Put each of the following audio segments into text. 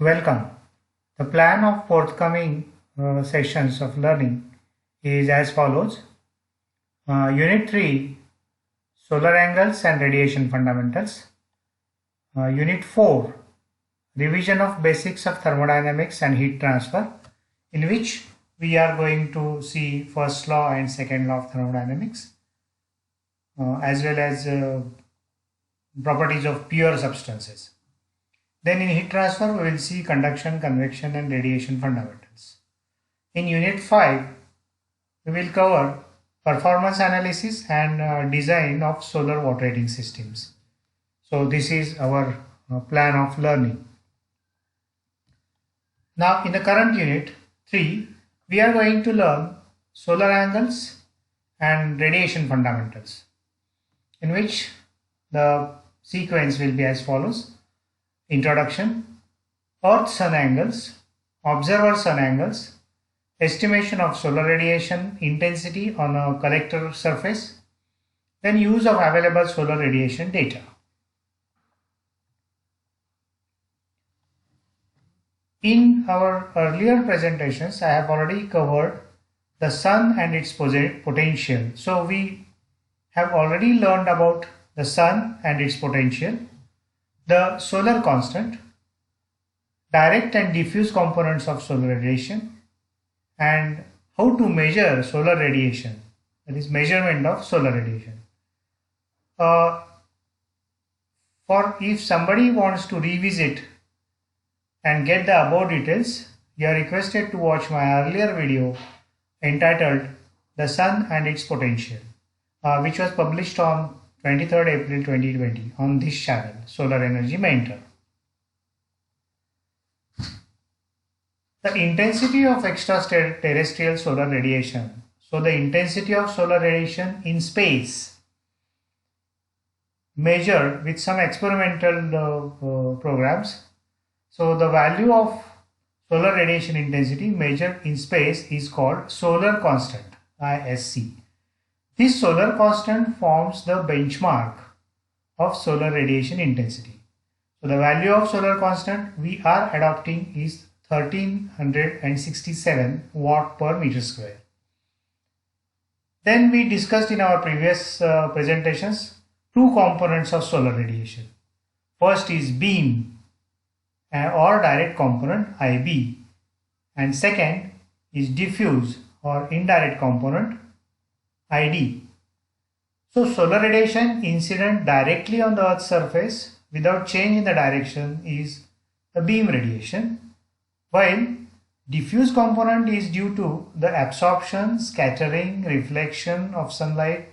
Welcome. The plan of forthcoming sessions of learning is as follows. Unit 3, Solar Angles and Radiation Fundamentals. Unit 4, Revision of Basics of Thermodynamics and Heat Transfer, in which we are going to see first law and second law of thermodynamics, as well as properties of pure substances. Then in heat transfer, we will see conduction, convection and radiation fundamentals. In Unit 5, we will cover performance analysis and design of solar water heating systems. So this is our plan of learning. Now in the current Unit 3, we are going to learn solar angles and radiation fundamentals, in which the sequence will be as follows. Introduction, Earth-Sun angles, observer-Sun angles, estimation of solar radiation intensity on a collector surface, then use of available solar radiation data. In our earlier presentations, I have already covered the Sun and its potential. So we have already learned about the Sun and its potential, the solar constant, direct and diffuse components of solar radiation, and how to measure solar radiation, that is measurement of solar radiation. For if somebody wants to revisit and get the above details, you are requested to watch my earlier video entitled The Sun and its Potential, which was published on 23rd April 2020 on this channel, Solar Energy Mentor. The intensity of extraterrestrial solar radiation. So the intensity of solar radiation in space measured with some experimental programs. So the value of solar radiation intensity measured in space is called solar constant, ISC. This solar constant forms the benchmark of solar radiation intensity. So the value of solar constant we are adopting is 1367 watt per meter square. Then we discussed in our previous presentations two components of solar radiation. First is beam or direct component, IB, and second is diffuse or indirect component, ID. So solar radiation incident directly on the Earth's surface without change in the direction is the beam radiation, while diffuse component is due to the absorption, scattering, reflection of sunlight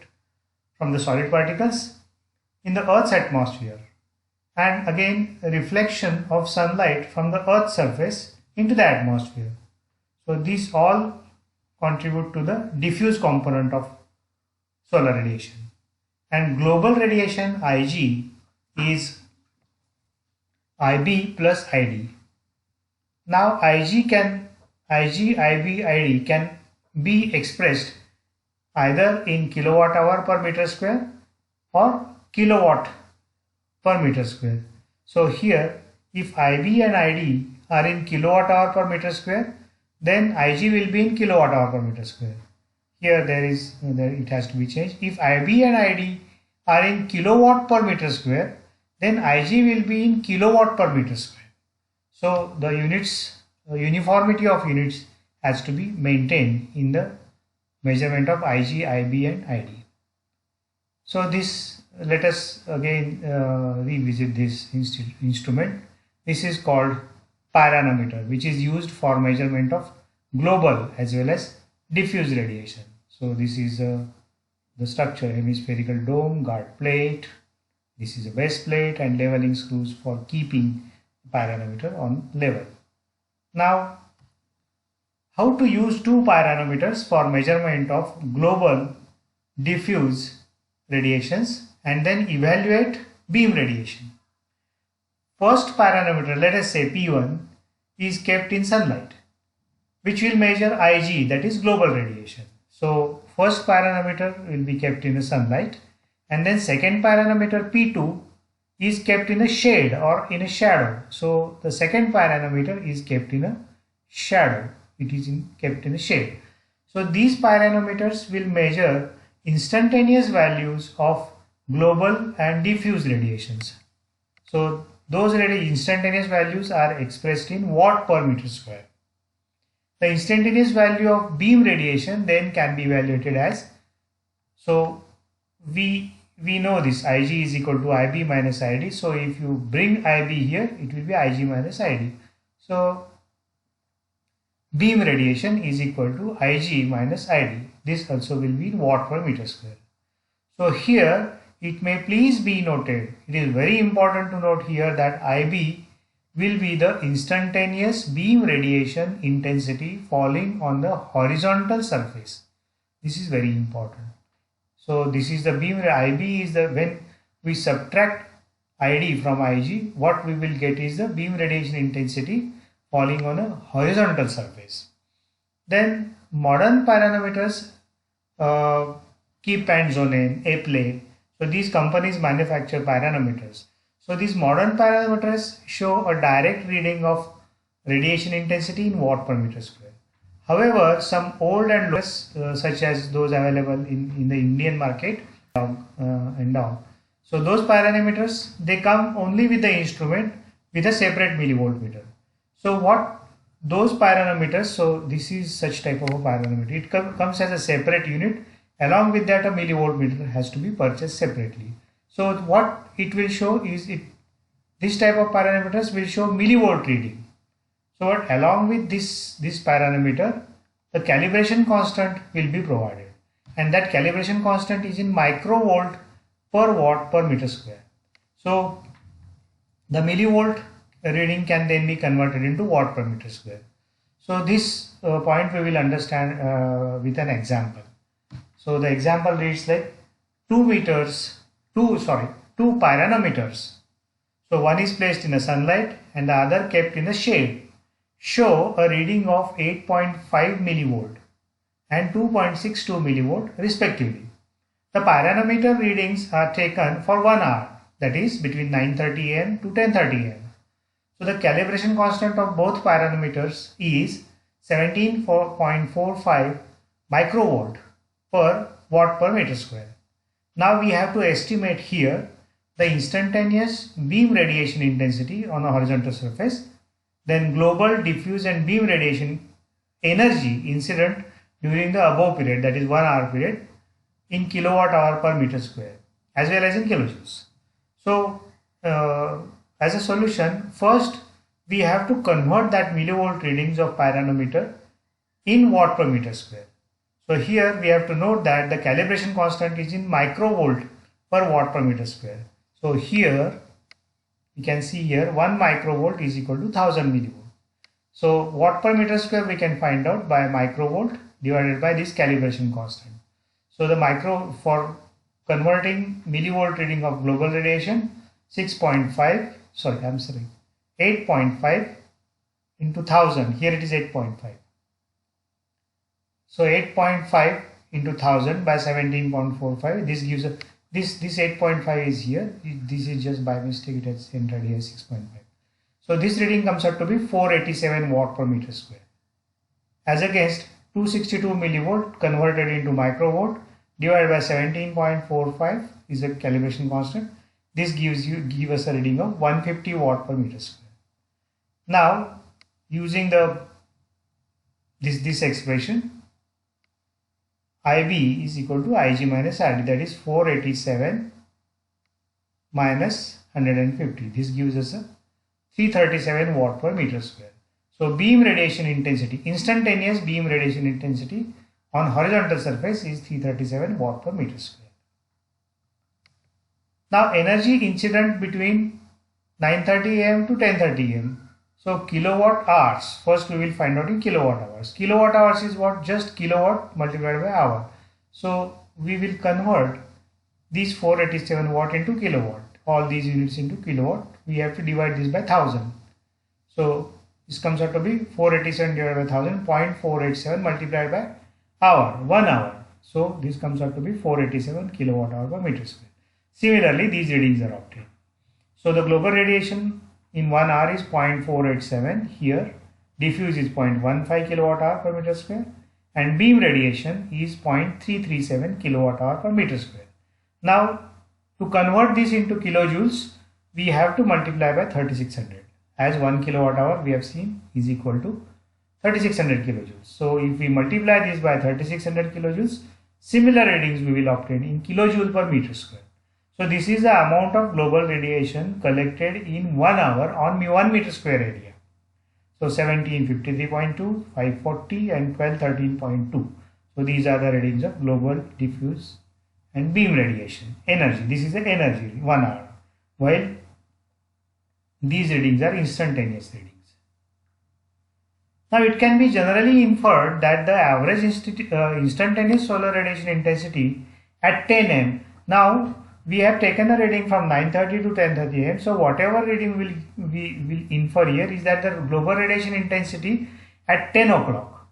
from the solid particles in the Earth's atmosphere, and again reflection of sunlight from the Earth's surface into the atmosphere. So these all contribute to the diffuse component of solar radiation. And global radiation, IG, is IB plus ID. Now IG, IB, ID can be expressed either in kilowatt hour per meter square or kilowatt per meter square. So here, if IB and ID are in kilowatt hour per meter square, then IG will be in kilowatt hour per meter square. Here it has to be changed. If IB and ID are in kilowatt per meter square, then IG will be in kilowatt per meter square. So the uniformity of units has to be maintained in the measurement of IG, IB and ID. So let us again revisit this instrument. This is called pyranometer, which is used for measurement of global as well as diffuse radiation. So this is the structure: hemispherical dome, guard plate. This is a base plate and leveling screws for keeping the pyranometer on level. Now, how to use two pyranometers for measurement of global diffuse radiations and then evaluate beam radiation. First pyranometer, let us say P1, is kept in sunlight, which will measure IG, that is global radiation. So first pyranometer will be kept in the sunlight, and then second pyranometer P2 is kept in a shade or in a shadow. So the second pyranometer is kept in a shadow. It is kept in a shade. So these pyranometers will measure instantaneous values of global and diffuse radiations. So those instantaneous values are expressed in watt per meter square. The instantaneous value of beam radiation then can be evaluated as, so we know this Ig is equal to Ib minus Id. So if you bring Ib here, it will be Ig minus Id. So beam radiation is equal to Ig minus Id. This also will be in watt per meter square. So here it may please be noted, it is very important to note here that Ib will be the instantaneous beam radiation intensity falling on the horizontal surface. This is very important. So this is the beam, Ib is the, when we subtract Id from Ig, what we will get is the beam radiation intensity falling on a horizontal surface. Then modern pyranometers, Kip and Zonen, Apley, so these companies manufacture pyranometers. So these modern pyranometers show a direct reading of radiation intensity in watt per meter square. However, some old and lowest, such as those available in the Indian market and down. So those pyranometers, they come only with the instrument with a separate millivoltmeter. So what those pyranometers, so this is such type of a pyranometer. It comes as a separate unit. Along with that, a millivoltmeter has to be purchased separately. So what it will show is this type of pyranometers will show millivolt reading. So what, along with this pyranometer, the calibration constant will be provided, and that calibration constant is in microvolt per watt per meter square. So the millivolt reading can then be converted into watt per meter square. So this point we will understand with an example. So the example reads like two pyranometers. So one is placed in the sunlight and the other kept in the shade, show a reading of 8.5 millivolt and 2.62 millivolt respectively. The pyranometer readings are taken for 1 hour, that is between 9:30 am to 10:30 am. So the calibration constant of both pyranometers is 17.45 microvolt per watt per meter square. Now we have to estimate here the instantaneous beam radiation intensity on a horizontal surface, then global, diffuse and beam radiation energy incident during the above period, that is 1 hour period, in kilowatt hour per meter square as well as in kilojoules. So as a solution, first we have to convert that millivolt readings of pyranometer in watt per meter square. So here we have to note that the calibration constant is in microvolt per watt per meter square. So here you can see here 1 microvolt is equal to 1000 millivolt. So watt per meter square we can find out by microvolt divided by this calibration constant. So the for converting millivolt reading of global radiation, 8.5 into 1000, here it is 8.5. So 8.5 into 1000 by 17.45, this gives a, this 8.5 is here, this is just by mistake it has entered here 6.5. So this reading comes out to be 487 watt per meter square, as against 262 millivolt converted into microvolt divided by 17.45 is the calibration constant. This give us a reading of 150 watt per meter square. Now using this expression, Ib is equal to Ig minus Id, that is 487 minus 150. This gives us a 337 watt per meter square. So beam radiation intensity, instantaneous beam radiation intensity on horizontal surface is 337 watt per meter square. Now energy incident between 9:30 am to 10:30 am. So kilowatt hours, first we will find out in kilowatt hours. Kilowatt hours is what? Just kilowatt multiplied by hour. So we will convert these 487 watt into kilowatt, all these units into kilowatt. We have to divide this by 1000. So this comes out to be 487 divided by 1000, 0.487 multiplied by hour, 1 hour. So this comes out to be 487 kilowatt hour per meter square. Similarly, these readings are obtained. So the global radiation in 1 hour is 0.487. Here diffuse is 0.15 kilowatt hour per meter square and beam radiation is 0.337 kilowatt hour per meter square. Now to convert this into kilojoules, we have to multiply by 3600, as 1 kilowatt hour we have seen is equal to 3600 kilojoules. So if we multiply this by 3600 kilojoules, similar readings we will obtain in kilojoule per meter square. So this is the amount of global radiation collected in 1 hour on 1 meter square area. So 1753.2, 540 and 1213.2. So these are the readings of global, diffuse and beam radiation. Energy, this is the energy 1 hour, while these readings are instantaneous readings. Now it can be generally inferred that the average instantaneous solar radiation intensity at 10 am. Now we have taken a reading from 9:30 to 10:30 am. So whatever reading we will infer here is that the global radiation intensity at 10 o'clock.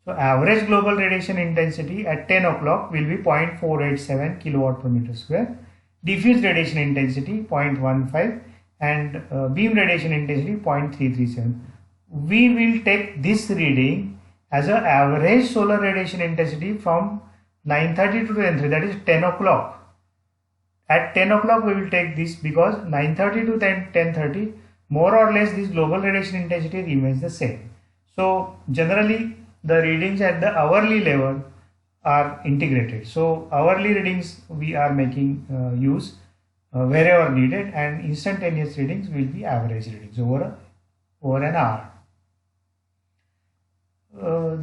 So average global radiation intensity at 10 o'clock will be 0.487 kilowatt per meter square. Diffuse radiation intensity 0.15 and beam radiation intensity 0.337. We will take this reading as an average solar radiation intensity from 9:30 to 10:30, that is 10 o'clock. At 10 o'clock we will take this because 9:30 to 10:30 more or less this global radiation intensity remains the same. So generally the readings at the hourly level are integrated. So hourly readings we are making use wherever needed, and instantaneous readings will be average readings over an hour.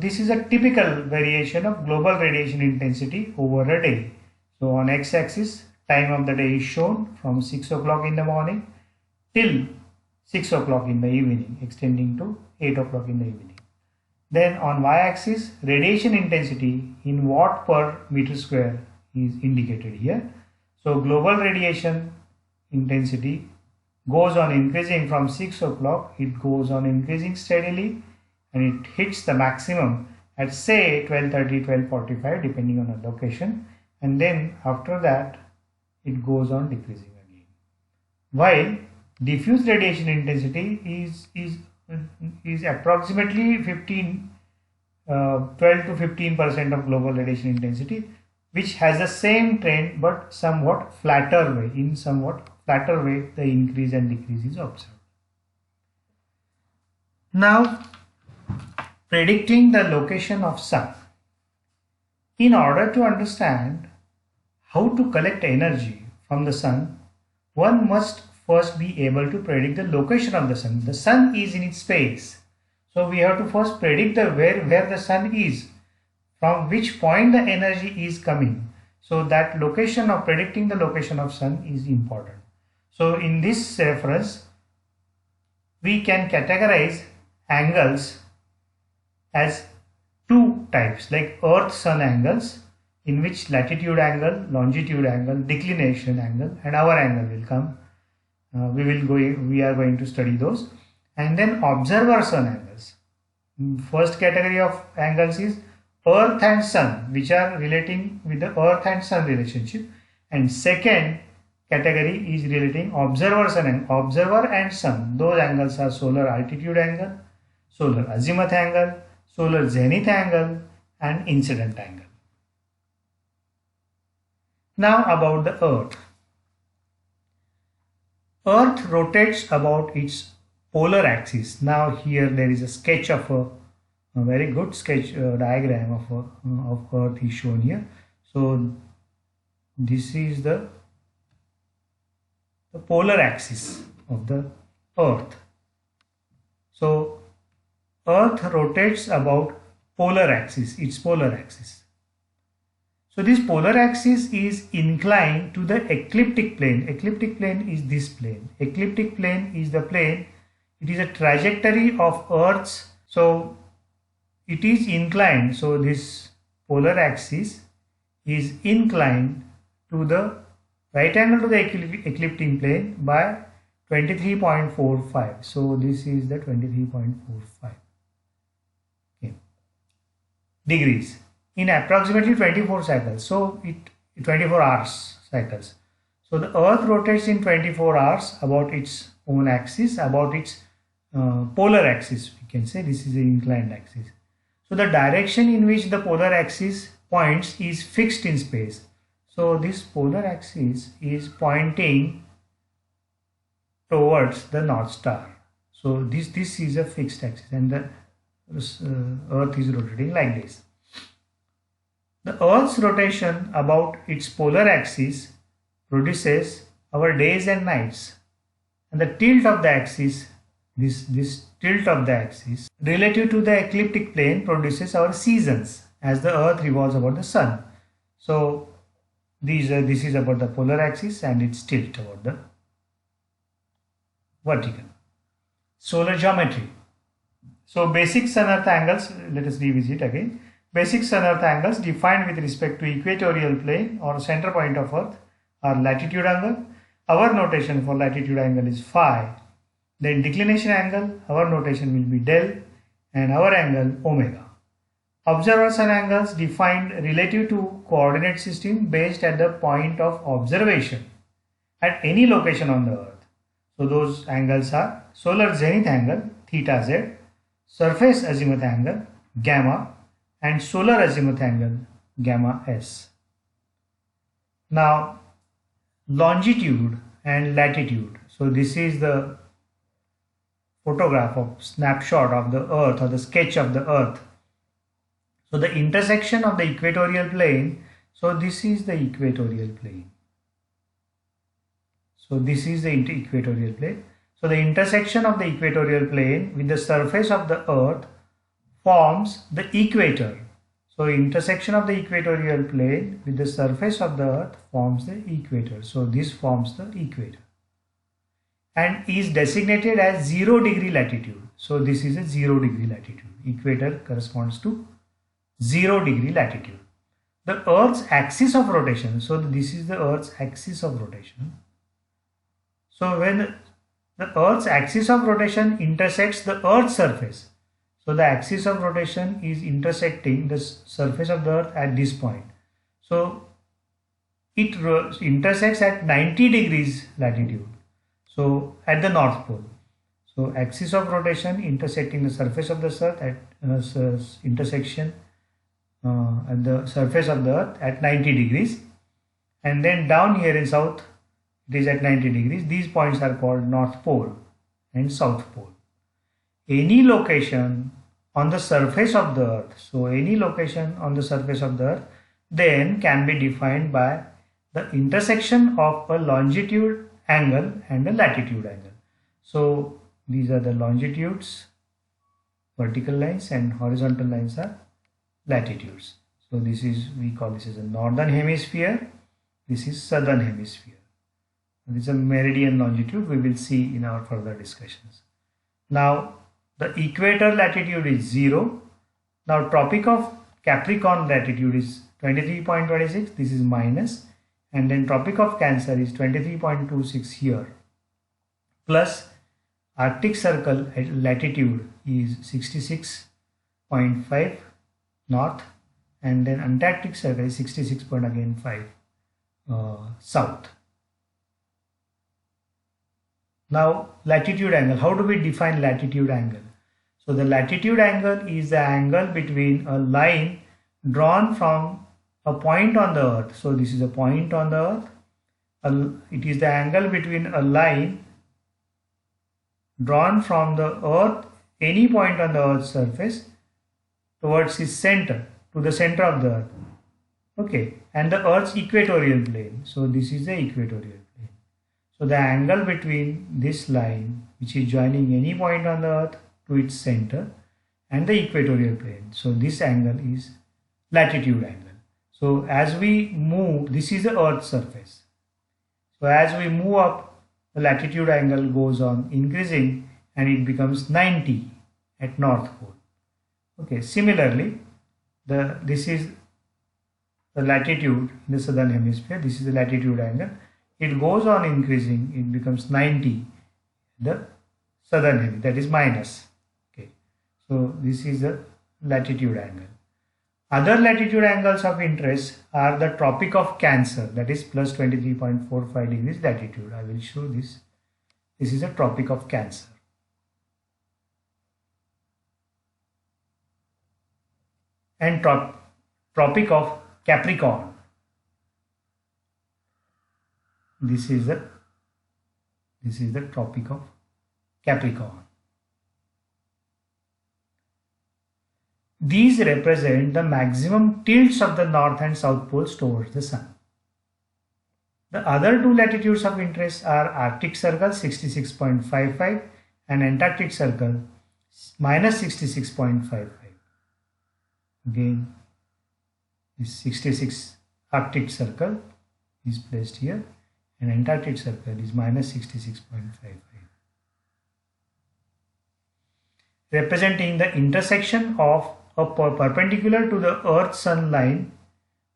This is a typical variation of global radiation intensity over a day. So on x-axis, time of the day is shown from 6 o'clock in the morning till 6 o'clock in the evening, extending to 8 o'clock in the evening. Then on y-axis, radiation intensity in watt per meter square is indicated here. So global radiation intensity goes on increasing from 6 o'clock, it goes on increasing steadily, and it hits the maximum at say 12:30, 12:45 depending on the location, and then after that it goes on decreasing again. While diffuse radiation intensity is approximately 12 to 15% of global radiation intensity, which has the same trend but somewhat flatter way. In somewhat flatter way the increase and decrease is observed. Now predicting the location of sun. In order to understand how to collect energy from the sun, one must first be able to predict the location of the sun. The sun is in its space. So we have to first predict where the sun is, from which point the energy is coming. So that location of predicting the location of sun is important. So in this reference, we can categorize angles as two types, like Earth-Sun angles, in which latitude angle, longitude angle, declination angle and our angle will come. We are going to study those. And then observer-Sun angles. First category of angles is Earth and Sun, which are relating with the Earth and Sun relationship. And second category is relating observer-Sun and observer and Sun. Those angles are solar altitude angle, solar azimuth angle, solar zenith angle and incident angle. Now about the Earth. Earth rotates about its polar axis. Now here there is a sketch of a very good sketch diagram of Earth is shown here. So this is the polar axis of the Earth. So Earth rotates about polar axis, its polar axis. So this polar axis is inclined to the ecliptic plane. Ecliptic plane is this plane. Ecliptic plane is the plane. It is a trajectory of Earth's. So it is inclined. So this polar axis is inclined to the right angle to the ecliptic plane by 23.45. So this is the 23.45 degrees in approximately 24 cycles. So 24 hours cycles. So the Earth rotates in 24 hours about its own axis, about its polar axis, we can say. This is the inclined axis. So the direction in which the polar axis points is fixed in space. So this polar axis is pointing towards the North Star. So this is a fixed axis, and the Earth is rotating like this. The Earth's rotation about its polar axis produces our days and nights, and the tilt of the axis, this tilt of the axis relative to the ecliptic plane, produces our seasons as the Earth revolves about the Sun. So this is about the polar axis and its tilt about the vertical. Solar geometry. So basic sun-earth angles, let us revisit again. Basic sun-earth angles defined with respect to equatorial plane or center point of Earth are latitude angle. Our notation for latitude angle is phi. Then declination angle, our notation will be del, and our angle omega. Observer sun angles defined relative to coordinate system based at the point of observation at any location on the Earth. So those angles are solar zenith angle theta z, surface azimuth angle gamma, and solar azimuth angle gamma s. Now longitude and latitude. So this is the photograph of snapshot of the Earth or the sketch of the Earth. So the intersection of the equatorial plane. So this is the equatorial plane. So this is the equatorial plane. So the intersection of the equatorial plane with the surface of the Earth forms the equator. So intersection of the equatorial plane with the surface of the Earth forms the equator. So this forms the equator and is designated as 0 degree latitude. So this is a 0 degree latitude. Equator corresponds to 0 degree latitude. The Earth's axis of rotation. So this is the Earth's axis of rotation. So when the Earth's axis of rotation intersects the Earth's surface, so the axis of rotation is intersecting the surface of the Earth at this point. So it intersects at 90 degrees latitude. So at the North Pole. So axis of rotation intersecting the surface of the Earth at intersection at the surface of the Earth at 90 degrees. And then down here in south, it is at 90 degrees. These points are called North Pole and South Pole. Any location on the surface of the Earth, so any location on the surface of the Earth then can be defined by the intersection of a longitude angle and a latitude angle. So these are the longitudes, vertical lines, and horizontal lines are latitudes. So this is, we call this as a northern hemisphere, this is southern hemisphere. This is a meridian longitude, we will see in our further discussions. Now the equator latitude is 0. Now Tropic of Capricorn latitude is 23.26, this is minus, and then Tropic of Cancer is 23.26 here, plus Arctic Circle latitude is 66.5 north, and then Antarctic Circle is 66.5 south. Now latitude angle, how do we define latitude angle? So the latitude angle is the angle between a line drawn from a point on the Earth. So this is a point on the Earth. It is the angle between a line drawn from the Earth, any point on the Earth's surface, towards its center, to the center of the Earth. Okay, and the Earth's equatorial plane. So this is the equatorial plane. So the angle between this line, which is joining any point on the Earth to its center, and the equatorial plane. So this angle is latitude angle. So as we move, this is the Earth's surface. So as we move up, the latitude angle goes on increasing and it becomes 90 at North Pole. Okay, similarly, this is the latitude in the southern hemisphere. This is the latitude angle. It goes on increasing, it becomes 90 the southern hemisphere, that is minus. Okay, so this is the latitude angle. Other latitude angles of interest are the Tropic of Cancer, that is plus 23.45 degrees latitude. I will show this. This is a Tropic of Cancer. And Tropic of Capricorn. This is the Tropic of Capricorn. These represent the maximum tilts of the north and south poles towards the sun. The other two latitudes of interest are Arctic Circle 66.55 and Antarctic Circle minus 66.55. Again, this 66 Arctic Circle is placed here and Antarctic Circle is minus 66.55. Representing the intersection of a perpendicular to the Earth-Sun line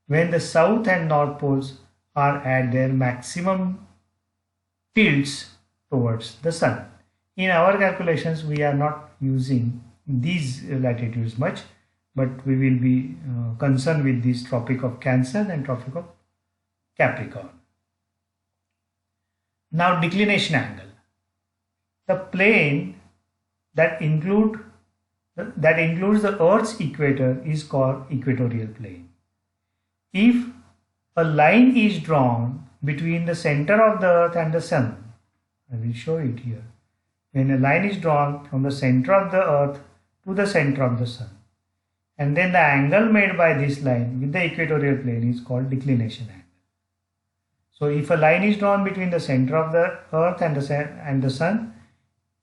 when the south and north poles are at their maximum tilts towards the sun. In our calculations, we are not using these latitudes much, but we will be concerned with this Tropic of Cancer and Tropic of Capricorn. Now, declination angle. The plane that includes the Earth's equator is called equatorial plane. If a line is drawn between the center of the Earth and the Sun, I will show it here. When a line is drawn from the center of the Earth to the center of the Sun, and then the angle made by this line with the equatorial plane is called declination angle. So if a line is drawn between the center of the Earth and the Sun,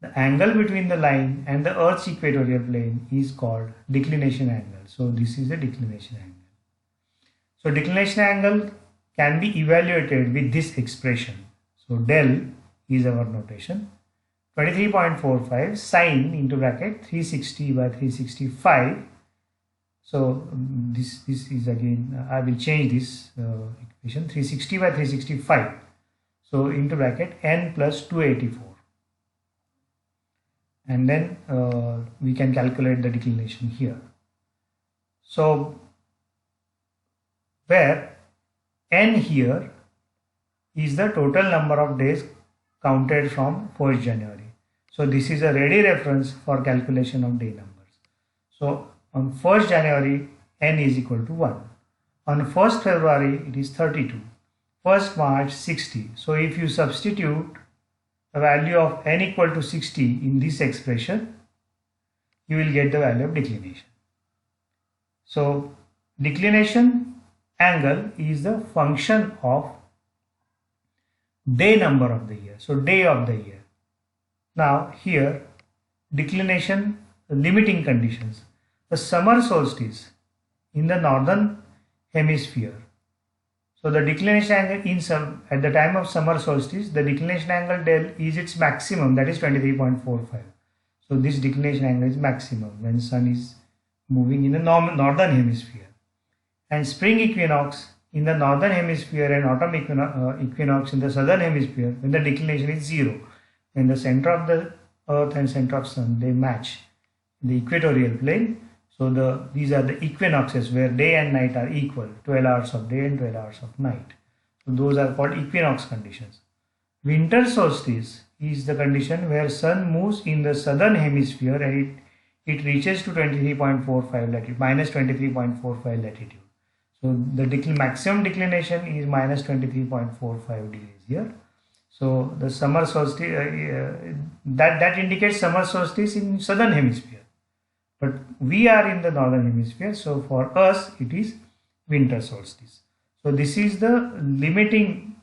the angle between the line and the Earth's equatorial plane is called declination angle. So this is a declination angle. So declination angle can be evaluated with this expression. So del is our notation. 23.45 sine into bracket 360 by 365. So this is again, I will change this equation, 360 by 365. So into bracket n plus 284. And then we can calculate the declination here. So where n here is the total number of days counted from 1st January. So this is a ready reference for calculation of day numbers. So on 1st January n is equal to 1. On 1st February it is 32. 1st March 60. So if you substitute the value of n equal to 60 in this expression, you will get the value of declination. So declination angle is the function of day number of the year. So day of the year. Now here declination limiting conditions. The summer solstice in the northern hemisphere. So the declination angle at the time of summer solstice, the declination angle del is its maximum, that is 23.45. So this declination angle is maximum when sun is moving in the northern hemisphere. And spring equinox in the northern hemisphere and autumn equinox in the southern hemisphere, when the declination is 0. When the center of the earth and center of sun, they match the equatorial plane. So these are the equinoxes where day and night are equal, 12 hours of day and 12 hours of night. So those are called equinox conditions. Winter solstice is the condition where sun moves in the southern hemisphere and it reaches to 23.45 latitude, minus 23.45 latitude. So the maximum declination is minus 23.45 degrees here. So the summer solstice, that indicates summer solstice in southern hemisphere. But we are in the northern hemisphere, so for us it is winter solstice. So this is the limiting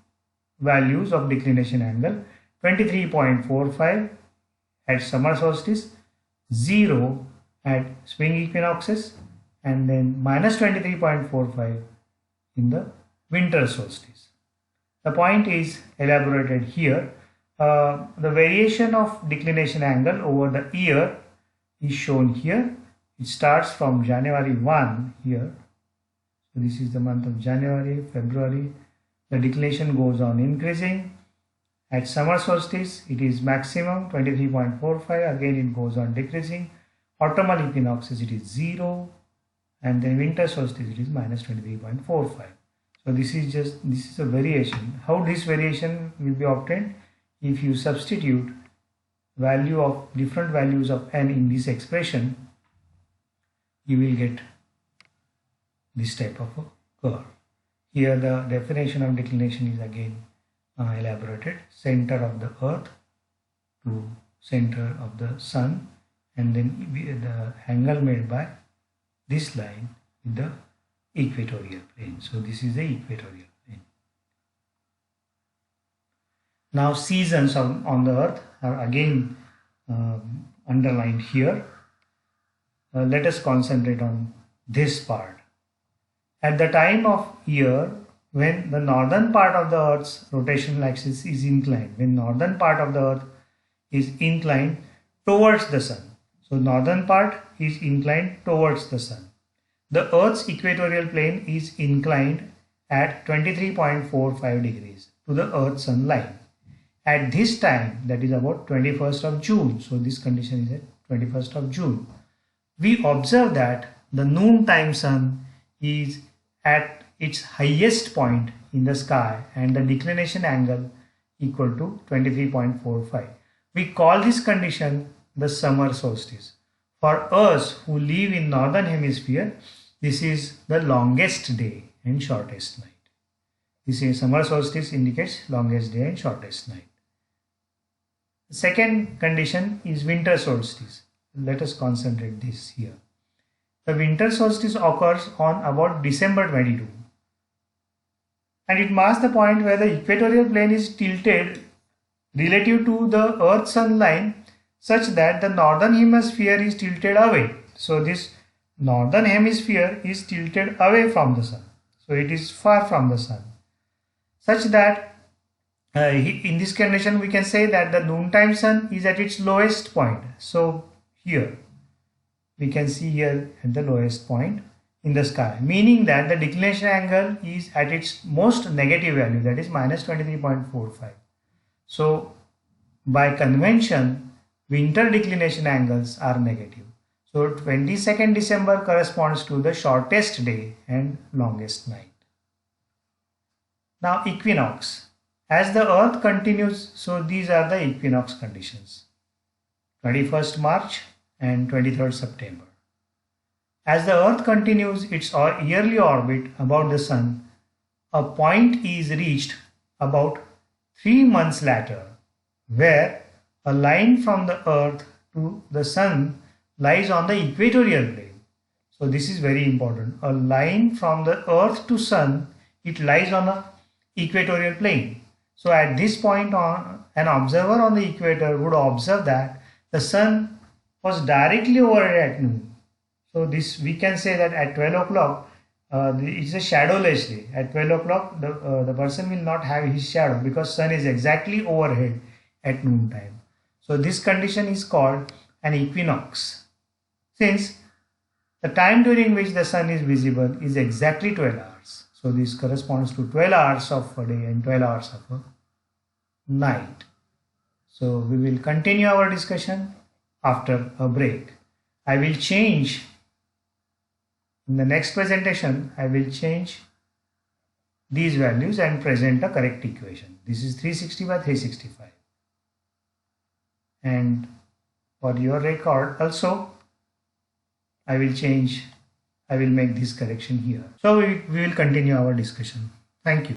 values of declination angle: 23.45 at summer solstice, 0 at spring equinoxes, and then minus 23.45 in the winter solstice. The point is elaborated here. The variation of declination angle over the year is shown here. It starts from January 1 here. So this is the month of January, February. The declination goes on increasing. At summer solstice, it is maximum 23.45. Again, it goes on decreasing. Autumnal equinoxes, it is 0. and then winter solstice it is minus 23.45. So this is a variation. How this variation will be obtained? If you substitute different values of n in this expression, you will get this type of a curve. Here the definition of declination is again elaborated. Center of the earth to center of the sun, and then the angle made by this line with the equatorial plane. So this is the equatorial plane. Now seasons on the earth are again underlined here. Let us concentrate on this part. At the time of year when the northern part of the earth's rotational axis is inclined, when northern part of the earth is inclined towards the sun. So northern part is inclined towards the sun. The earth's equatorial plane is inclined at 23.45 degrees to the earth-sun line. At this time, that is about 21st of June, so this condition is at 21st of June, we observe that the noontime sun is at its highest point in the sky and the declination angle equal to 23.45. We call this condition the summer solstice. For us who live in northern hemisphere, this is the longest day and shortest night. This is summer solstice indicates longest day and shortest night. The second condition is winter solstice. Let us concentrate this here. The winter solstice occurs on about December 22, and it marks the point where the equatorial plane is tilted relative to the earth-sun line such that the northern hemisphere is tilted away. So this northern hemisphere is tilted away from the sun. So it is far from the sun. Such that in this condition we can say that the noontime sun is at its lowest point. So here we can see here at the lowest point in the sky, meaning that the declination angle is at its most negative value, that is minus 23.45. So by convention, winter declination angles are negative. So 22nd December corresponds to the shortest day and longest night. Now equinox. As the earth continues, so these are the equinox conditions. 21st March and 23rd September. As the earth continues its yearly orbit about the sun, a point is reached about 3 months later, where a line from the earth to the sun lies on the equatorial plane. So this is very important. A line from the earth to sun, it lies on the equatorial plane. So at this point an observer on the equator would observe that the sun was directly overhead at noon. So this we can say that at 12 o'clock it's a shadowless day. At 12 o'clock the person will not have his shadow because sun is exactly overhead at noon time. So this condition is called an equinox, since the time during which the sun is visible is exactly 12 hours. So this corresponds to 12 hours of a day and 12 hours of a night. So we will continue our discussion after a break. I will change in the next presentation, I will change these values and present a correct equation. This is 360 by 365. And for your record also, I will make this correction here. So we will continue our discussion. Thank you.